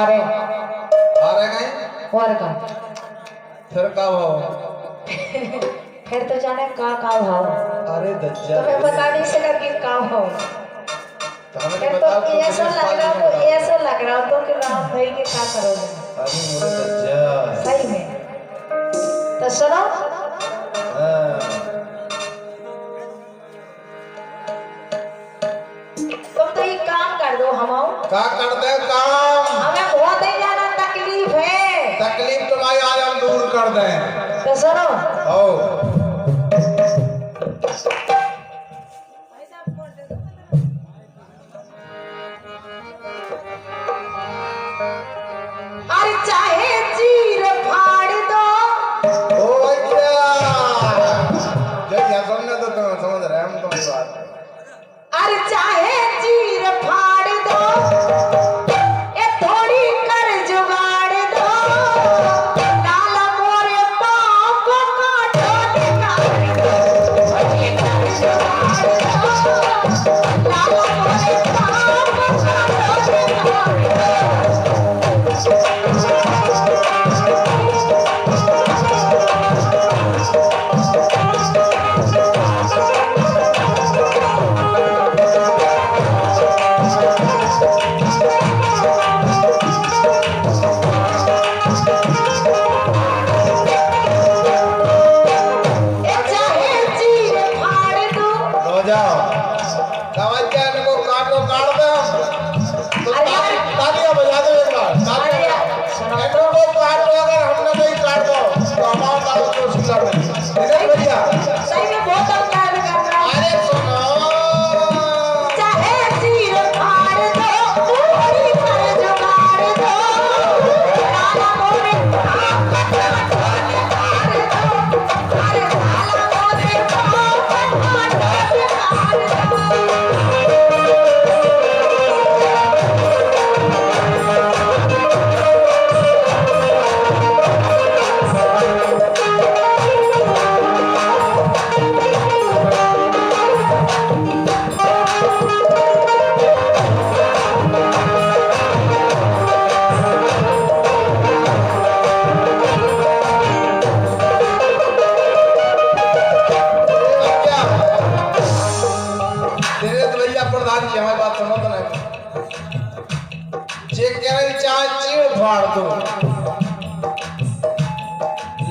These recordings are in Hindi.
अरे आ रहे कहीं और का फिर का भाव फिर तो जाने का भाव। अरे दज्जा तुम्हें बता नहीं सका कि का भाव। फिर तो ऐसा लग रहा तो कि राम भाई के क्या करोगे। अरे मोरे दज्जा सही में तो सुनो तुम तो ये काम कर दो हम का कर दे काम। हमें बहुत ही ज्यादा तकलीफ है। तकलीफ तुम्हारी आज हम दूर कर दें। तो सुनो ओ अरे चाहे चीर फाड़ दो ओ भैया जब यहाँ सुनने तो तुम समझ रहे हम तुम्हारी बात। अरे चाहे चीर फाड़ दो ये थोड़ी कर जुगाड़ दो लाल मोरे पाँव को काटो निकाल दो ये कर जुगाड़ दो लाल मोरे पाँव को काटो निकाल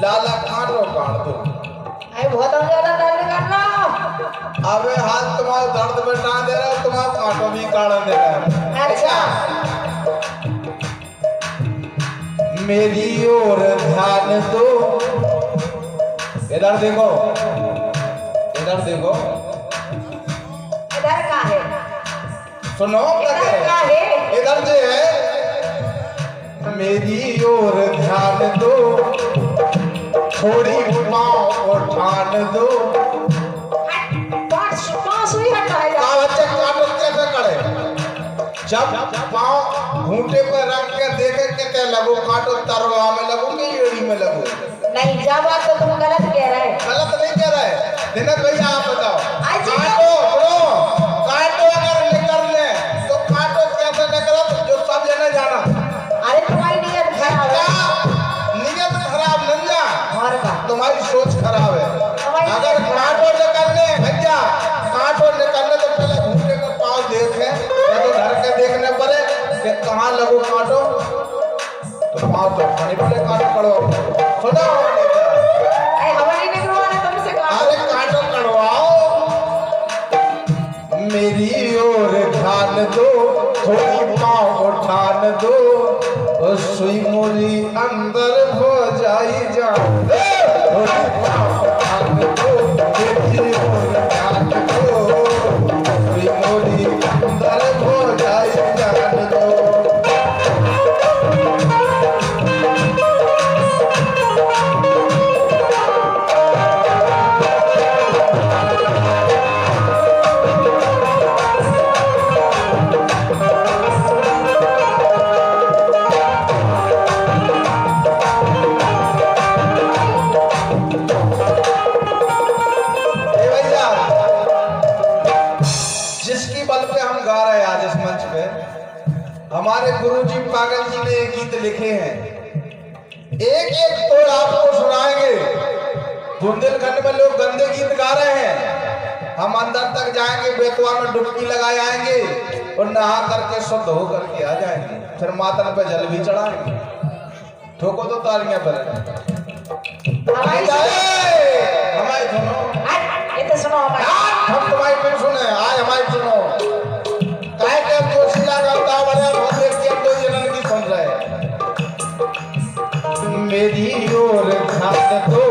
लाला काटो काट दो। बहुत ज्यादा दर्द कर रहा। अबे हाथ तुम्हारा दर्द में टांग दे रहा है तुम्हारा काटो भी काट दे रहा है। अच्छा मेरी ओर ध्यान दो। इधर देखो इधर देखो इधर का है सुनो इधर का है इधर जो है मेरी ओर ध्यान दो थोड़ी पाँव उठान दो। बच्चे काटो कैसे करे जब पाँव घूंटे पर रख के देखे कितने लगो काटो तरवा में लगो कि एड़ी में लगो। नहीं जब बात तो तुम गलत कह रहे हैं। गलत नहीं कह रहे दिनक भैया आप बताओ काटो अगर निकल ले तो काटो कैसे निकला जो सब जने जाना। अरे तुम्हारी नीयत खराब है। नीयत खराब नंजा और का तुम्हारी सोच खराब है। अगर काटो निकलने भैया काटो निकलने तो पहले घूमने का पाँव देखे या तो घर के देखने पड़े कि कहाँ लगो काटो तो पाँव तो खाने पड़े काटो कड़ो सुनो हमारी निकलवाना तुमसे अरे काटो कड़वाओ। मेरी ओर ध्यान दो थोड़ी पाँव उठान दो और सुई मोरी अंदर हो जाई जान दे थोड़ी पाँव उठान दो मेरी ओर ध्यान दो सुई मोरी अंदर हो जाई जान दो। गीत लिखे हैं, एक एक तो आपको सुनाएंगे। बुंदेलखंड में लोग गंदे गीत गा रहे हैं, हम अंदर तक जाएंगे, बेतवा में डुबकी लगाए आएंगे और नहा करके शुद्ध हो करके आ जाएंगे, फिर मातन पे जल भी चढ़ाएंगे। ठोको तो तालियां पर हमारी सुनो, ये तो सुनो हम तुम्हारी क्यों सुने, आज हमारी सुनो। काहे के अब जोशीला गाता बड़ा बहुत व्यक्ति अब तो जनन की सुन रहे हैं। मेरी ओर ध्यान दो,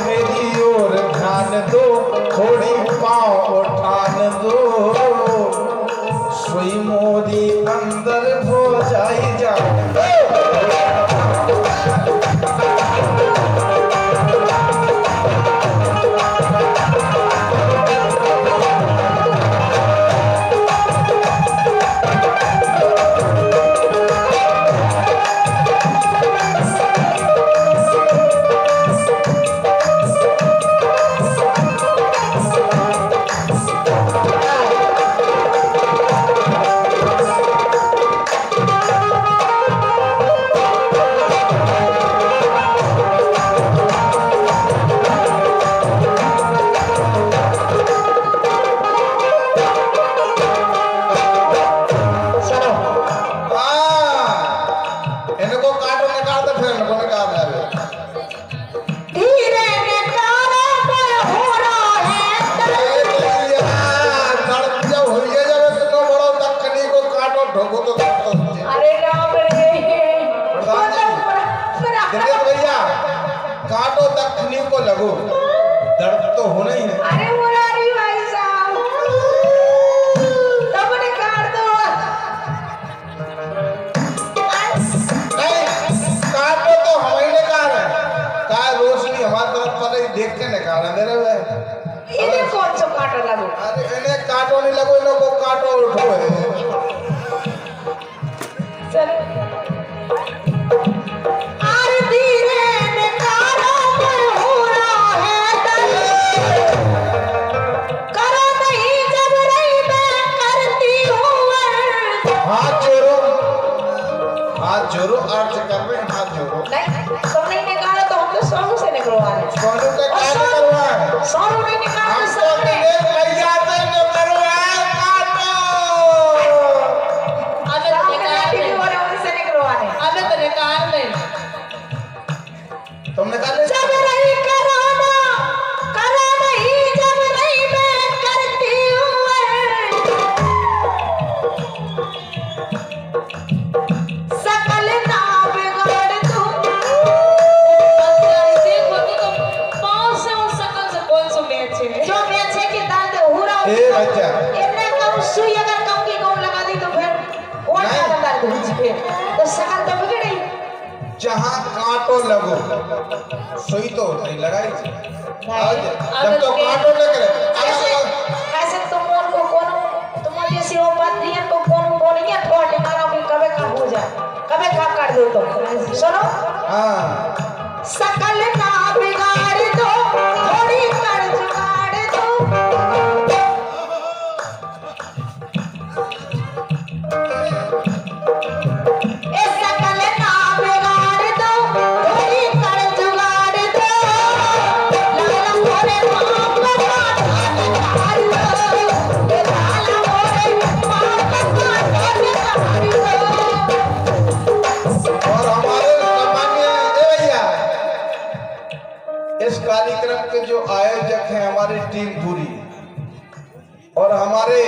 मेरी ओर ध्यान दो, थोड़ी पाँव उठान दो, सुई मोरी अंदर हो जाई जा। काटो दक्षिणी को लगो, दर्द तो होना ही है। अरे मुरारी भाई साहब, तुमने काट दो। नहीं, काटो तो हमें निकाल है, काय रोशनी हमारी तरफ पर देख के निकालना दे रहे हैं। इन्हें कौन सा काटो लगो? अरे इन्हें काटो नहीं लगो, इन्हों को काटो उठो है। चलो जोरो अर्ज कर रहे हैं, हाथ जोरो। नहीं, तुम नहीं निकालो तो हम तो सोनू से निकलवाने। सोनू का क्या निकलवा है? सोनू नहीं निकालो तो सामने भैया से निकलवा काटो। अबे तो निकाल ले, उनसे निकलवाने। अबे तो निकाल ले। तुम निकाल ले। जब नहीं कराना, करो नहीं जब नहीं मैं करती हूँ। सकल ना बिगाड़ दूँ। देखो तो पाँव से उन सकल से कौन सा मैच है? जो मैच है कि दाल दे हुरा। ए बच्चा। इतने कम सुई अगर कम की कम लगा दी तो फिर और ज़्यादा दाल दूँ जिसपे तो सकल तो बिगड़ी। जहाँ काटो लगो, सुई तो नहीं लगाई। जब तो काटो लग रहे। ऐसे तुम उनको कौन, तुम जैसी वो बात दिए तो कौन ये थोड़े मारो कि कभी कब हो जाए, कभी कब कर दो तो सुनो। हाँ। सकल ना बिगाड़ दो, थोड़ी कर जुगाड़ दो। ए सकल ना बिगाड़ दो, थोड़ी कर जुगाड़ दो। लाला मोरे माँ का काट लो, लाला मोरे माँ का काट लो। और हमारे सामान्य भैया, इस कार्यक्रम के जो आयोजक हैं हमारी टीम पूरी, और हमारे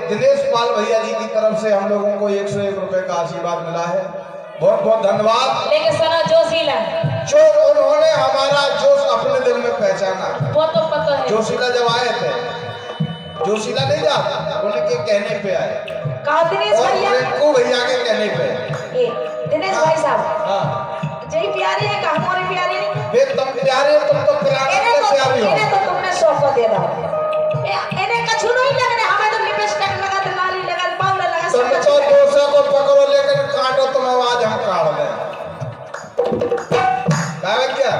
दिनेश पाल भैया जी की तरफ से हम लोगों को 101 रुपए का आशीर्वाद मिला है। बहुत बहुत धन्यवाद। लेकिन सुनो जोशीला, जो उन्होंने हमारा जोश अपने दिल में पहचाना। वो तो पता है। जोशीला जब आए थे, जोशीला नहीं जाता, उनके कहने पे आए। कहा दिनेश और भैया? रिंकू भैया के कहने पे। दिनेश भाई साहब, हाँ। जय प्यारी है का हमारी प्यारी नहीं? वे तुम प्यारे हो, तुम तो प्यारे से प्यारी हो। इन्हें तो तुमने सौंप दिया था। इन्हें कछु नहीं लगने, हमें तो लिपस्टिक लगा दे, लाली लगा दे, पाउडर लगा तुम सब तो दूसरे को पकड़ो लेकिन काटो तुम, आवाज हम काट दें। क्या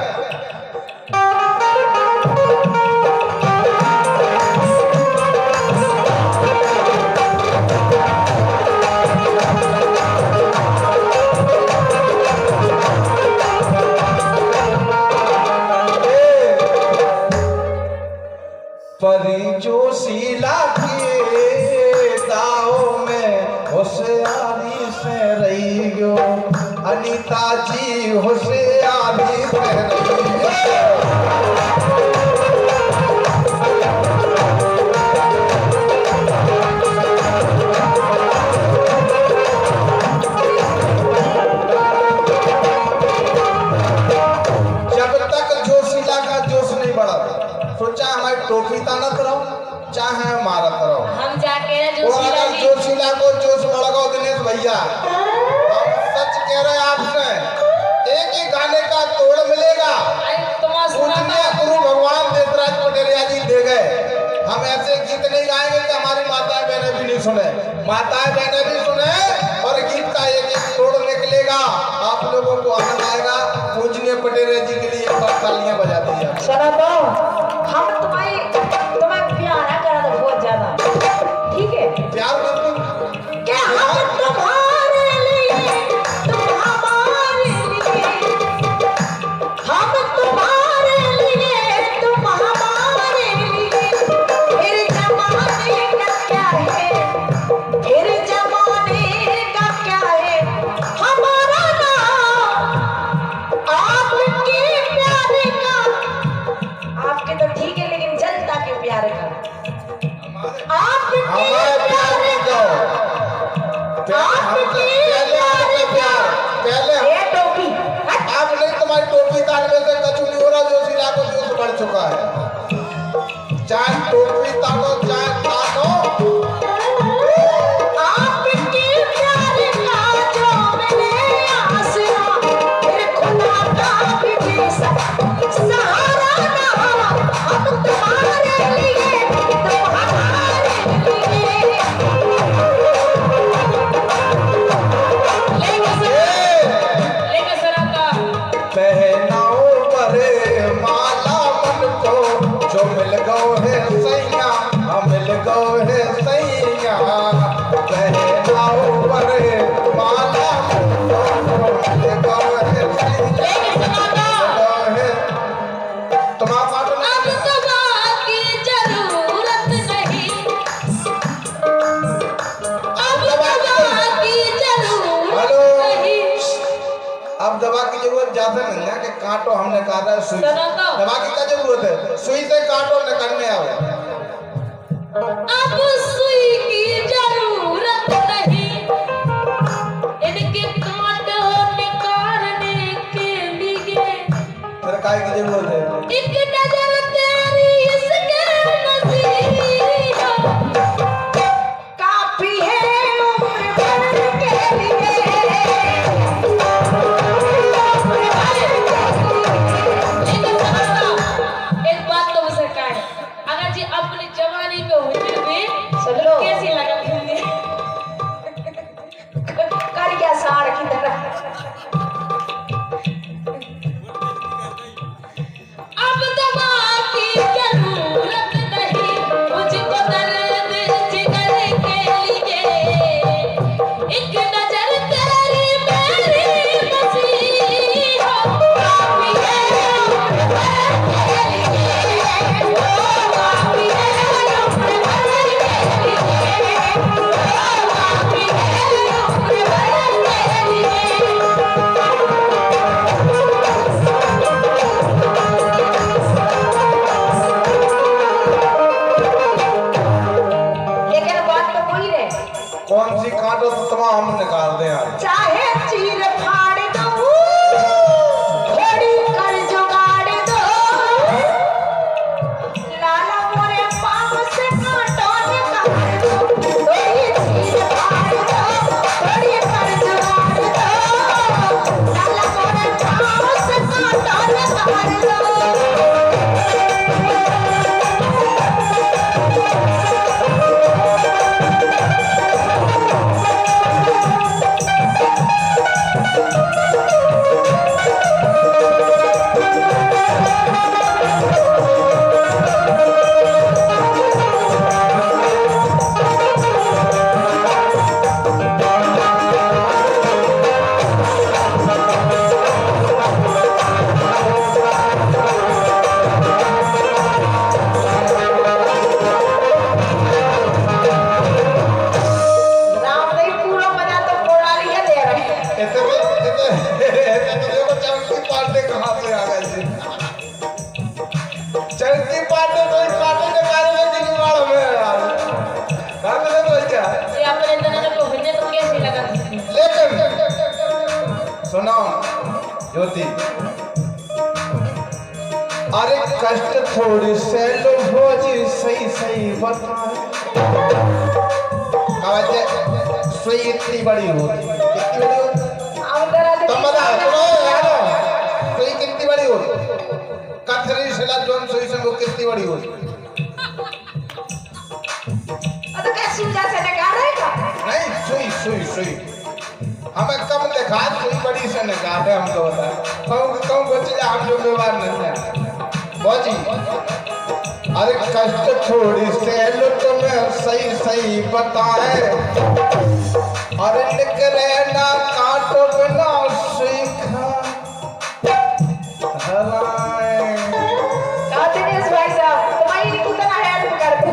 परी जोशीला के दाव में होशियारी से रही गयो। अनीता जी होशियारी से रही सोचा हमारी टोपी तानत रहो चाहे मारत रहो। हम जाके जोशीला जी जोशीला को जोश बढ़ाओ दिनेश भैया। हम सच कह रहे हैं आपसे, एक ही गाने का तोड़ मिलेगा। पूजनीय गुरु भगवान देवराज पटेरिया जी दे गए। हम ऐसे गीत नहीं गाएंगे कि हमारी माताएं बहनें भी नहीं सुने, माताएं बहनें भी सुने और गीत का एक एक तोड़ निकलेगा। आप लोगों को आनंद आएगा। पूजनीय पटेरिया जी के लिए एक बार तालियां बजा दीजिए। सुनो तो हम तुम्हें प्यार करा था बहुत ज्यादा, ठीक है? प्यार करते क्या हम तुम्हारे लिए, तुम हमारे लिए, हम तुम्हारे लिए, तुम हमारे लिए। फिर जमाने का क्या है, फिर जमाने का क्या है, हमारा नाम आपके प्यारे का। आपके तो ठीक है लेकिन जनता के प्यारे का, आपके प्यारे का, आपके प्यार पहले ये टोपी आप नहीं, तुम्हारी टोपी तानने से कछु नहीं हो रहा। जोशीला को जोश बढ़ चुका है। चाहे टोपी तानो चाहे तानो, आपके प्यारे का जो मिले आसरा, फिर खुदा का भी सहारा ना। हम तुम्हारे लिए, तुम हमारे लिए। लेके सरा का पहनाओ परे माला मन को, जो मिल गओ है सैया, मिल गओ है सैया। पहनाओ परे माला मन को, जो मिल गओ है सैया, तुम्हारा अब दवा की जरूरत नहीं, अब दवा की जरूरत नहीं। अब दवा की जरूरत ज्यादा नहीं है कि काटो, हमने काटा है सुई। सुनो तो। दवा की क्या जरूरत है? सुई से काटो निकलने आओ। अब सुई की जरूरत नहीं, इनके कांटो निकालने के लिए। फिर काय की जरूरत है? एक नजर तेरी इसके नसीब काफी है उम्र भर के लिए। एक बात तो मुझे कहा है, अगर जी अपनी जवानी पे हुई भी तो कैसी लगा फिल्म कर क्या साड़ की तरह। देखो चलती पार्टी कहाँ से आ गई जी? चलती पार्टी तो इस पार्टी के बारे में दिल वालों में यार कहाँ से तो क्या ये अपने इतने को होने तो कैसे लगा? लेकिन सुनो ज्योति अरे कष्ट थोड़ी से लो भोजी सही सही बताए सुई इतनी बड़ी होती कितनी बड़ी होती तुम बताओ सुनो यारो सुई कितनी बड़ी होती कथरी शिला जोन सुई से वो कितनी बड़ी होती तो कैसे उजा से निकाल रहेगा? नहीं सुई सुई सुई हमें कम दिखा सुई बड़ी से निकाल है हमको बता कौन बच्चे हम जो व्यवहार नहीं है बाजी अरे कष्ट थोड़ी से लो तुम्हें सही सही बताए अरे निकले ना काटो बिना सीखा हराए दिनेश भाई साहब तुम्हारी कितना हेल्प कर दो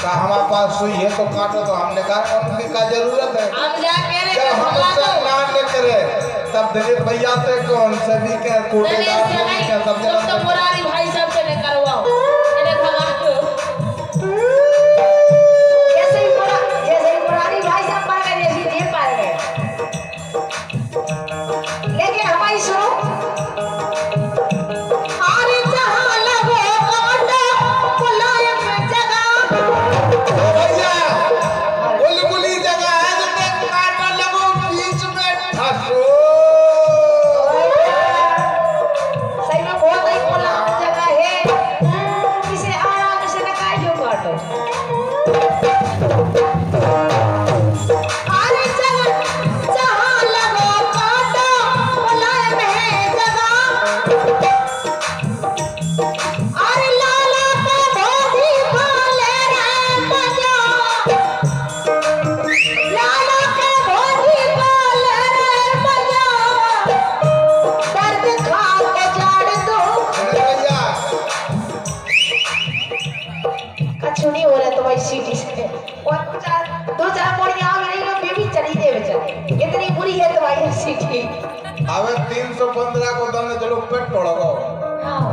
का हमारे पास सुई है तो काटो तो हमने कहा उनकी का जरूरत है हम जा कह रहे जब हमसे ना न करे तब दिलीप भैया से कौन सभी के कोटेदार सभी के सब जगह तो मुरारी भाई साहब से ने करवाओ इन्हें भगा दो जैसे ही मुरारी भाई साहब पाए गए जैसे ये पाए गए लेकिन हमारी सुनो आरे जहां लगो कांटा मुलायम जगह भैया बुलबुली जगह है जिसमें कांटा लगो बीच में फंसो सही में बहुत ही मुलायम जगह है इसे आराम से लगाए जो काटो आरे जहां लगो कांटा मुलायम है जगह अरे लाला का भोगी बोले रे बजा लाला का भोगी बोले रे बजा दर्द खा के जाड़ दो भैया कछु नहीं हो रहा तुम्हारी सीटी से और दो चार मोड़ियां आ गई मैं भी चली दे बेचारे इतनी बुरी है तुम्हारी सीटी अब 315 को तुमने चलो पेट तोड़ो हाँ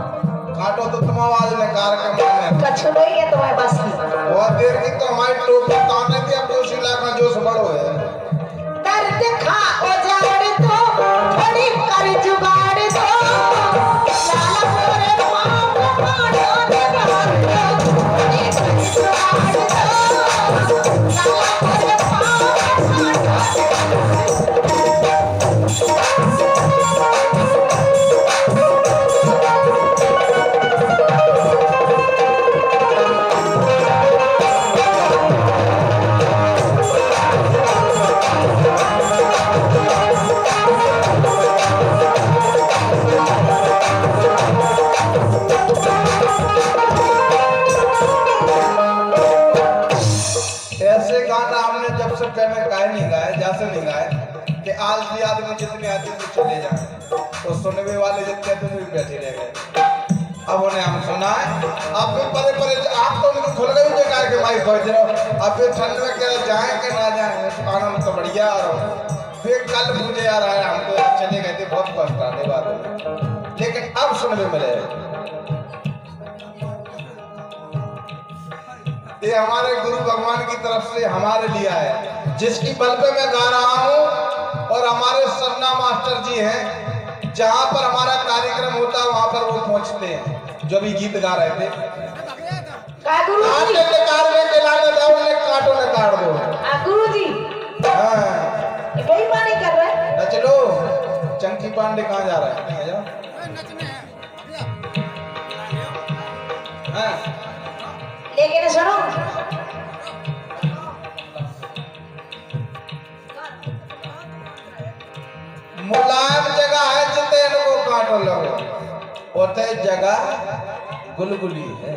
काटो तो तुम आवाज निकाल के मारने कछु नहीं है तुम्हारे पास की बहुत देर की तो हमारी टोपी ताने थी अब जोश इलाका जोश बड़ो है दर्द खा उजाड़ दो बड़ी कर जुगाड़ दो लाला पूरे पाप मारो निकाल दो बड़ी कर जुगाड़ दो लाला पूरे पाप मारो ऐसे गाना हमने जब से पहले गाए नहीं गाए जैसे नहीं गाए कि आज भी आदमी जितने आते थे चले जाए तो सुनने वाले जितने थे भी बैठे रह गए अब उन्हें हम सुनाए अब भी परे परे आप तो उनको खुल गई जगह के माइक बज रहे अब फिर ठंड में कह जाए कि ना जाए आनंद तो बढ़िया और फिर कल मुझे आ रहा है हम तो चले गए थे बहुत कष्ट आने बात लेकिन अब सुनने मिले ये हमारे गुरु भगवान की तरफ से हमारे लिए है जिसकी बल पे मैं गा रहा हूँ और हमारे सन्ना मास्टर जी हैं जहाँ पर हमारा कार्यक्रम होता है वहाँ पर वो पहुँचते हैं जो भी गीत गा रहे थे काटो ने काट दो गुरु जी हाँ बेईमानी कर रहे हैं न चलो चंकी पांडे कहाँ जा रहा है नहीं जाओ हाँ लेकिन सुनो मुलायम जगह है जिते इनको काटो लगो ओते जगह गुलगुली है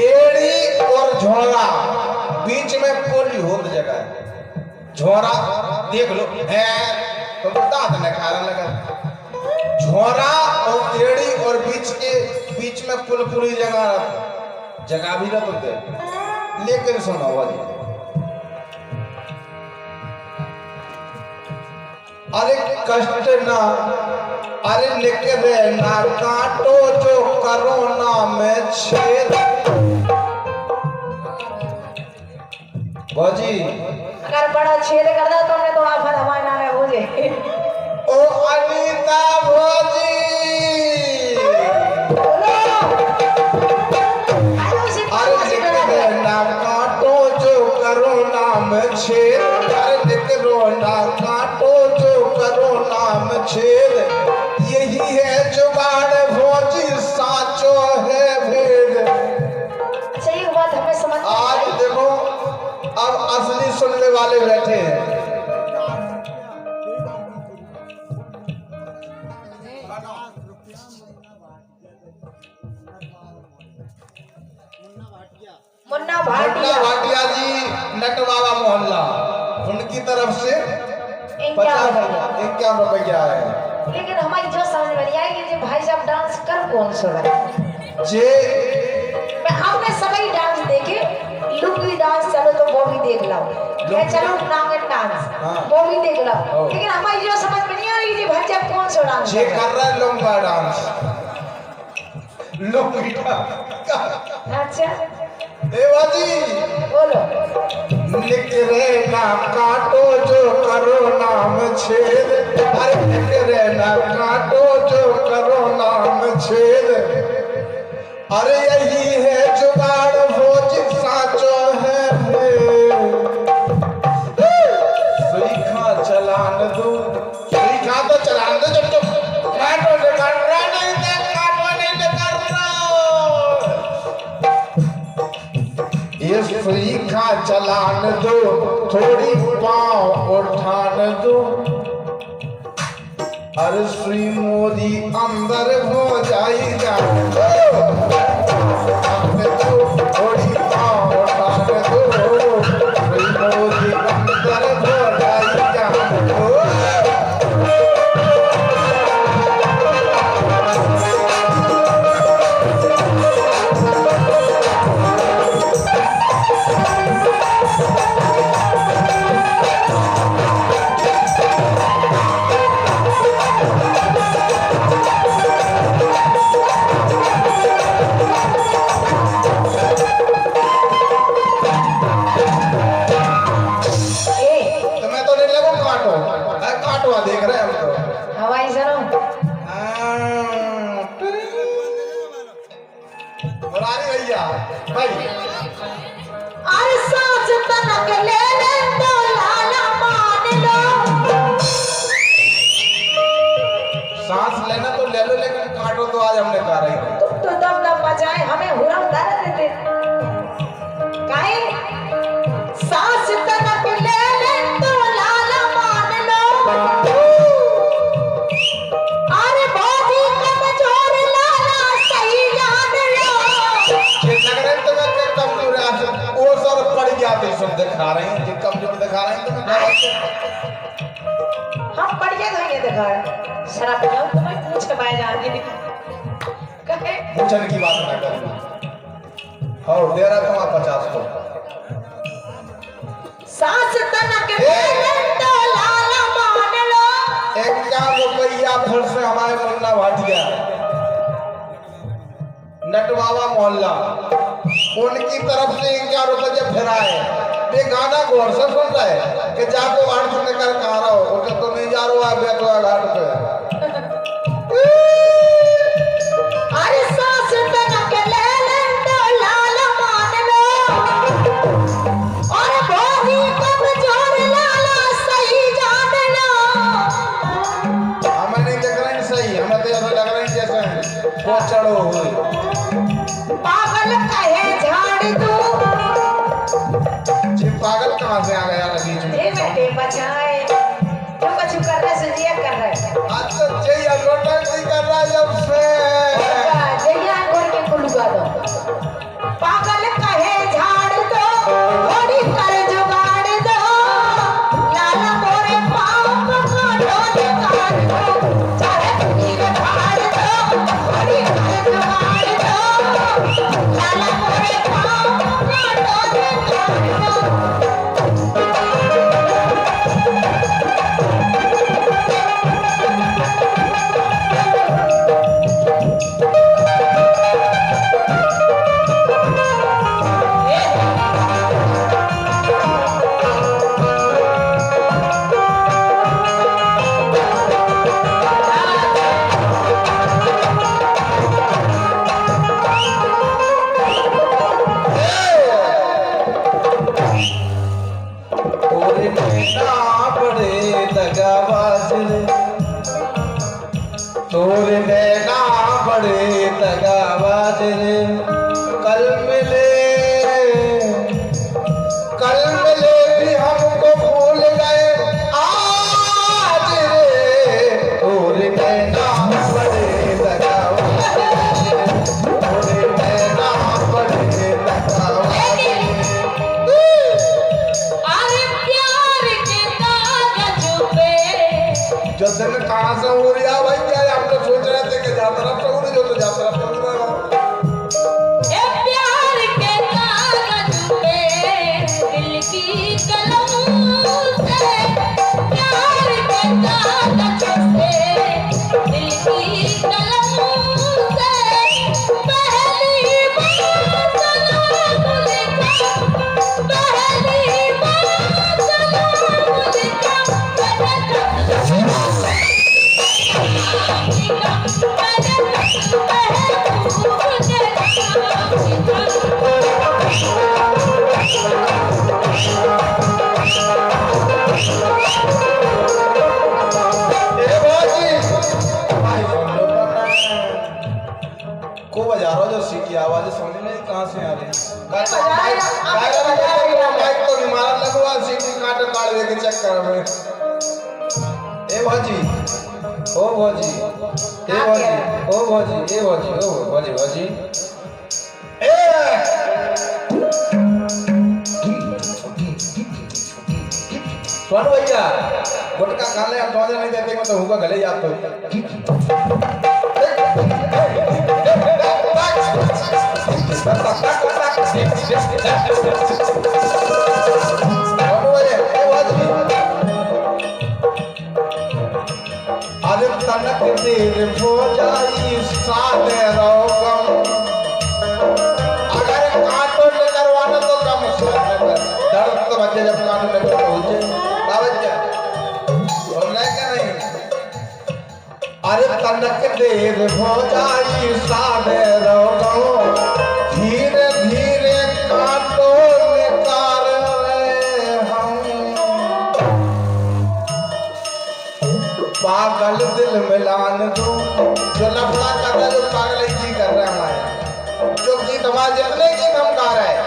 एड़ी और झोरा बीच में पोली होत जगह है झोरा देख लो है तो बता देने कारण लगा झोरा और एड़ी और बीच में पुलपुली जगह भी रहते लेकिन सुनो भाई अरे कष्ट ना, अरे निकले ना काटो जो करोना में छेद। भौजी अगर बड़ा छेद कर दो तो हमने तो आफत हमारे नाम है मुझे। ओ अनीता भौजी ना काटो जो करोना में छेद, अरे निकलो ना काटो जो करोना में छेद। यही है जुगाड़ भौजी साचो है भेद। सही बात हमें समझ में आज आई। देखो अब असली सुनने वाले बैठे हैं। मुन्ना भाटिया भाटिया जी नटवावा मोहल्ला, उनकी तरफ से 51 रुपया है। लेकिन हमारी जो समझ में नहीं आई कि भाई साहब डांस कर कौन सा रहे जे मैं हमने सभी डांस देखे। लुंगी डांस चलो तो वो भी देख लो, मैं चलो नांगन डांस वो भी देख लो, लेकिन हमारी जो समझ में नहीं आ रही कि भाई साहब कौन सा डांस जे कर रहा है लुंगा डांस, लुंगी डांस। अच्छा देवाजी बोलो। निकले ना काटो जो करो नाम छेद, अरे निकले ना काटो जो करो नाम छेद। अरे यही है जुगाड़ भौजी साचो है सुईखा चलान दो, सुईखा तो चलान दो जब तो काटो से कर रहा नहीं तो काटो नहीं तो कर रहा। ये सुईखा चलान दो, थोड़ी पाँव उठान दो। अरे सुई मोदी अंदर हो जाएगा, थोड़ी पाँव उठान दो। सुई मोदी अंदर हो जाएगा। देख रहे हैं हम तो हवाई सरो मुरारी भैया भाई। अरे सांस तनक ले ले तो लाला मान लो। सांस लेना तो ले लो, लेकिन काटो तो आज हमने कहा रही। तुम तो दम न बचाए हमें हुरा उतार देते काहे। सांस तनक ले ले तो लाला मान लो। अरे बहुत ही कमजोर लाला सही जान लो। ये लग रहा है तुम्हें कि कमजोर है, वो सर पड़ गया तो सब दिखा रहे हैं, जो कमजोर दिखा रहे हैं तुम्हें। हम पड़ गए तो ये दिखा शराब पियो तुम्हें पूछ के बाय जाने कहे पूछने की बात ना करो। और दे रहा तुम्हारा 50 को। सांस तनक ले ले तो लाला मान लो। 51 रुपया फिर से हमारे मुन्ना भाटिया नटवावा मोहल्ला, उनकी तरफ से 51 रुपये फिर आए। ये गाना गौर से सुन रहा है कि जाको 8 निकल कहा रहा हो, उसे तो नहीं जा रहा है बेटवा घाट पे। अरे सांस तनक ले ले तो लाला मान लो। और बहुत ही कमजोर लाला सही जान लो। हमें नहीं देख रहे हैं सही, हमें तो ऐसा लग रहा है जैसे वो चढ़ो हुए पागल कहे झाड़ दो। जी पागल कहाँ से आ गया बीच में? ये बेटे बचाए तुम कुछ कर रहे सुजिया कर रहे। आज तो जय अलोटन जी कर रहा है जब से। जैया गोर के कुलुगा दो। पागल कहे झाड़ दो, थोड़ी कर जुगाड़ दो। लाला मोरे पाँव को काटो निकाल दो। चाहे नीर फाड़ दो, थोड़ी कर जुगाड़ दो। लाला मोरे पाँव को काटो निकाल दो। तोरे नैना बड़े दगाबाज रे, तोरे नैना बड़े दगाबाज रे। कल मिले भी हमको भूल गए आज रे, तोरे नैना बड़े दगाबाज रे, तोरे नैना बड़े दगाबाज रे। अरे प्यार के कागज पे जो दिन कहाँ से हो रहा भाई, क्या हम तो सोच रहे थे कि यात्रा पे हो रही हो, तो यात्रा पे हो रहा हो। ए प्यार के कागज पे दिल की कलम से, प्यार के कागज पे दिल की कलम से पहली बार सलाम लिखा, पहली बार सलाम लिखा, को बजा रहा हो जो सीटी आवाज समझ नहीं कहाँ से आ रही। माइक तो इमारत लगवा सीटी काटे काट दे के चेक कर में। ए भाजी, ओ भाजी, ए भाजी, ओ भाजी, ए भाजी, ओ भाजी भाजी। ए सुन भैया, गुटका खा ले, अब नहीं देते मैं तो हुआ गले याद तो। अरे तनक देर हो जाई साले रोगम, अगर काटो न करवाना तो कम दर्द तो बच्चे जब काटो न कर पहुंचे बाबा बोलना क्या नहीं। अरे तनक देर हो जाई साले रोगम, धीरे धीरे काटो निकाल रहे हम, पागल दिल मिलान दो। जो लफड़ा कर रहा है, जो पागल जी कर रहे हैं हमारे, जो गीत हमारे जितने गीत हम गा रहे हैं,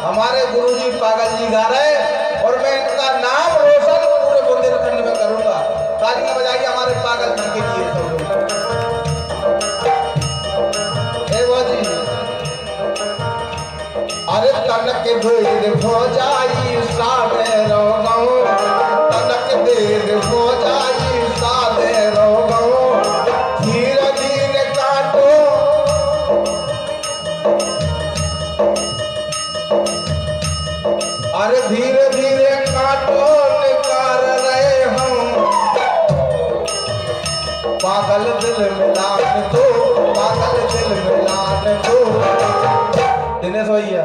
हमारे गुरुजी पागल जी गा रहे हैं, और मैं इनका नाम रोशन पूरे बुंदेलखंड में करूंगा। तालियां बजाइए हमारे पागल जी के लिए सब लोग। अरे तनक देर हो जाई साले रोगम, तनक देर हो जाई साले रोगम, धीरे धीरे काटो। अरे धीरे धीरे काटो निकाल रहे हम, पागल दिल मिलान दो, पागल दिल मिलान दो। दिनेश भैया,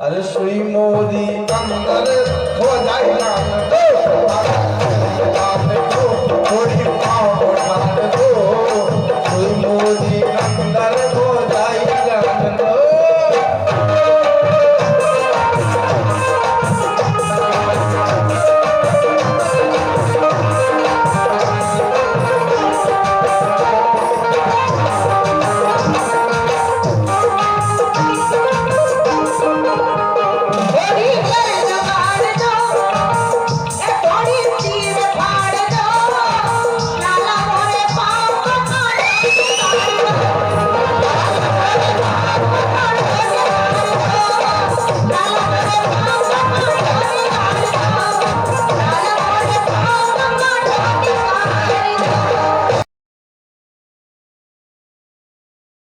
अरे सुई मोदी अंदर